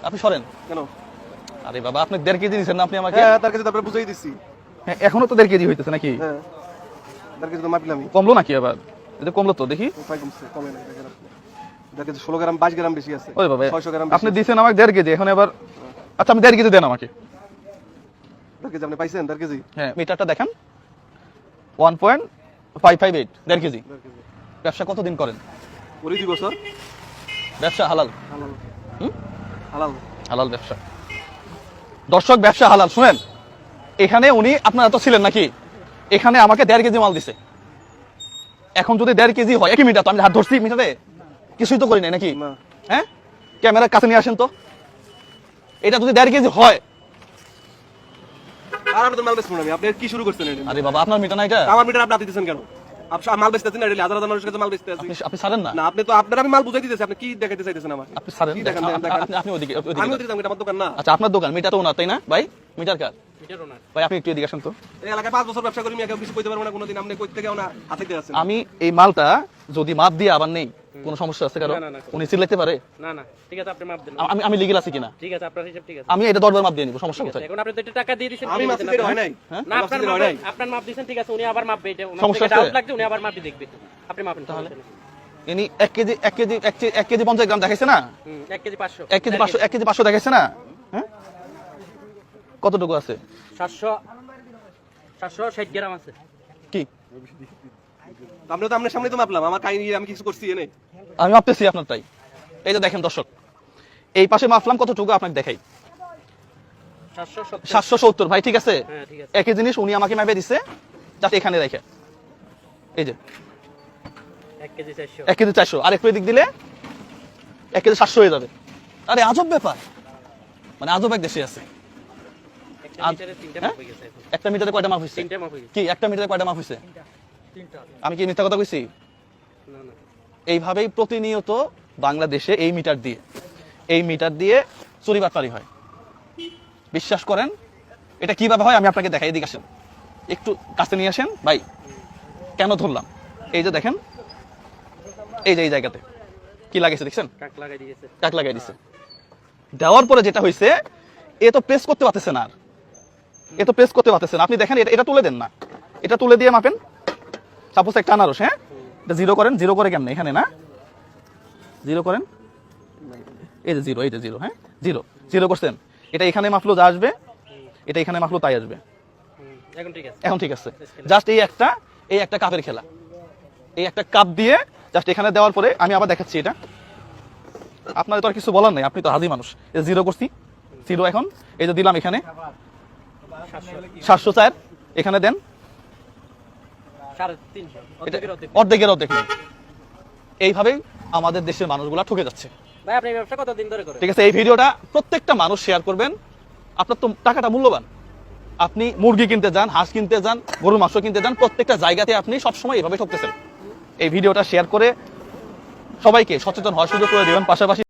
আপনি সরেন কেন? আরে বাবা আপনি 1.5 কেজি দিয়েছেন না আপনি আমাকে? হ্যাঁ তার কাছে তো আপনারা বুঝাই দিচ্ছি। হ্যাঁ এখনো তো 1.5 কেজি হইতেছে নাকি? হ্যাঁ তার কাছে তো মাপলামই। কমলো নাকি আবার? এটা কমলো তো দেখি। উপায় কমছে, কমে নাই দেখেন আপনি। তার কাছে 16 গ্রাম 22 গ্রাম বেশি আছে। ওই বাবা 600 গ্রাম আপনি দিয়েছেন আমাকে 1.5 কেজি এখন এবার আচ্ছা আপনি 1.5 কেজি দেন আমাকে। তার কাছে আপনি পাইছেন তার কাছে? হ্যাঁ মিটারটা দেখেন 1.558 1.5 কেজি। ব্যবসা কতদিন করেন? ওরই 2 বছর। ব্যবসা হালাল? হালাল। হুম? হালাল। হালাল ব্যবসা। দর্শক ব্যবসা হালাল শুনেন। এখানে উনি আপনারা তো ছিলেন নাকি? এখানে আমাকে 1.5 কেজি মাল দিছে। এখন যদি 1.5 কেজি হয় একই মিটার তো আমি হাত ধরছি মিটারে কিছুই তো করি নাই নাকি? না। হ্যাঁ ক্যামেরার কাছে নিয়ে আসেন তো। এটা যদি 1.5 কেজি হয় আর আপনি তো মাল বেচবেন না, আপনি কি শুরু করছেন এটা? আরে বাবা আপনার মিটার না এটা? আমার মিটার আপনি দিতেছেন কেন? আপনি মাল বেচতেছেন না, এটা হাজার হাজার মানুষের কাছে মাল বেচতে আছি। আপনি ছাড়েন না। না আপনি তো আপনার আমি মাল বুঝাই দিতেছি, আপনি কি দেখাইতে চাইতেছেন আমাকে? আপনি ছাড়েন কি দেখান দেখান আপনি আপনি ওদিকে আমি ওদিকে যাবো, এটা আমার দোকান না। আচ্ছা আপনার দোকান মিটার তো ওনার তাই না ভাই? মিটার কার? মিটার ওনার। ভাই আপনি একটু এদিকে আসেন তো। এই এলাকায় 5 বছর ব্যবসা করি, আমি কেউ কিছু কইতে পারবো না কোনোদিন। আপনি কই থেকে ওনা হাতে দিয়ে আছেন? আমি এই মালটা যদি মাপ দিয়ে আবার নেই কোনো সমস্যা আছে কারো? না, না, উনি সিলেক্টতে পারে? না না ঠিক আছে আপনি মাপ দেন। আমি আমি লিগ্যাল আছি কিনা? ঠিক আছে আপনার হিসাব ঠিক আছে। আমি এটা 10 বার মাপ দিয়ে নিব সমস্যা কোথায়? এখন আপনি তো এটা টাকা দিয়ে দিয়েছেন। আমি মাপ দিতে হয় নাই। হ্যাঁ? না আপনার মাপ আপনার মাপ দিয়েছেন ঠিক আছে, উনি আবার মাপবে। এটা সমস্যা ডাউট আছে? লাগছে উনি আবার মাপি দেখবে। আপনি মাপেন তাহলে। ইনি 1 কেজি 50 গ্রাম দেখাইছে না? 1 কেজি 500। 1 কেজি 500 1 কেজি 500 দেখাইছে না? হ্যাঁ কতটুকু আছে? 760 গ্রাম আছে। কি আমরা তো আপনার সামনেই তো মাপলাম, আমার কাহিনী আমি কিছু করছি এনে। আমি মাপতেছি আপনারটাই। এই যে দেখেন দর্শক এই পাশে মাপলাম কতটুকু আপনাকে দেখাই। 770। 770 ভাই ঠিক আছে? হ্যাঁ ঠিক আছে। একই জিনিস উনি আমাকে মাপে দিছে জাস্ট এখানে রেখে। এই যে 1 কেজি 400। 1 কেজি 400 আর একটু এদিক দিলে 1 কেজি 700 হয়ে যাবে। আরে আজব ব্যাপার, মানে আজব এক দেশে আছে। একটা মিটারে 3টা মাপ হয়ে গেছে এখন। একটা মিটারে কয়টা মাপ হইছে? 3টা মাপ হয়ে গেছে। কি একটা মিটারে কয়টা মাপ হইছে? 3টা। আমি কি মিথ্যা কথা কইছি? না না। এইভাবেই প্রতিনিয়ত বাংলাদেশে এই মিটার দিয়ে চুরি বাটপারি হয়। বিশ্বাস করেন এটা কিভাবে হয় আমি আপনাকে দেখাই। এদিকে আসেন একটু কাছে নিয়ে আসেন ভাই। কেন ধরলাম এই যে দেখেন এই যে এই জায়গাতে কি লাগেছে দেখছেন? কাক লাগাই দিয়েছে। কাক লাগাই দিছে। দেওয়ার পরে যেটা হইছে এ তো প্রেস করতে পারতেছে না, আর এ তো প্রেস করতে পারতেছে না। আপনি দেখেন এটা তুলে দেন না, এটা তুলে দিয়ে মাপেন। সাপোজ একটা আনারস, হ্যাঁ এটা জিরো করেন। জিরো করে কেমন এখানে না জিরো করেন, এই যে জিরো, এই যে জিরো, হ্যাঁ জিরো জিরো করছেন। এটা এখানে মাপলো যা আসবে, এটা এখানে মাপলো তাই আসবে। এখন ঠিক আছে। এখন ঠিক আছে। জাস্ট এই একটা কাপের খেলা। এই একটা কাপ দিয়ে জাস্ট এখানে দেওয়ার পরে আমি আবার দেখাচ্ছি এটা। আপনার তো আর কিছু বলার নাই, আপনি তো হাজি মানুষ। এই জিরো করছি, জিরো এখন এই যে দিলাম এখানে 704 এখানে দেন। 350 অর্ধেকের অর্ধেক নেই। এইভাবেই আমাদের দেশের মানুষগুলা ঠকে যাচ্ছে। ভাই আপনি এই ব্যবসা কতদিন ধরে করেন? ঠিক আছে এই ভিডিওটা প্রত্যেকটা মানুষ শেয়ার করবেন। আপনার তো টাকাটা মূল্যবান। আপনি মুরগি কিনতে যান, হাঁস কিনতে যান, গরুর মাংস কিনতে যান, প্রত্যেকটা জায়গাতে আপনি সবসময় এভাবে ঠকতেছেন। এই ভিডিওটা শেয়ার করে সবাইকে সচেতন হওয়ার সুযোগ করে দেবেন। পাশাপাশি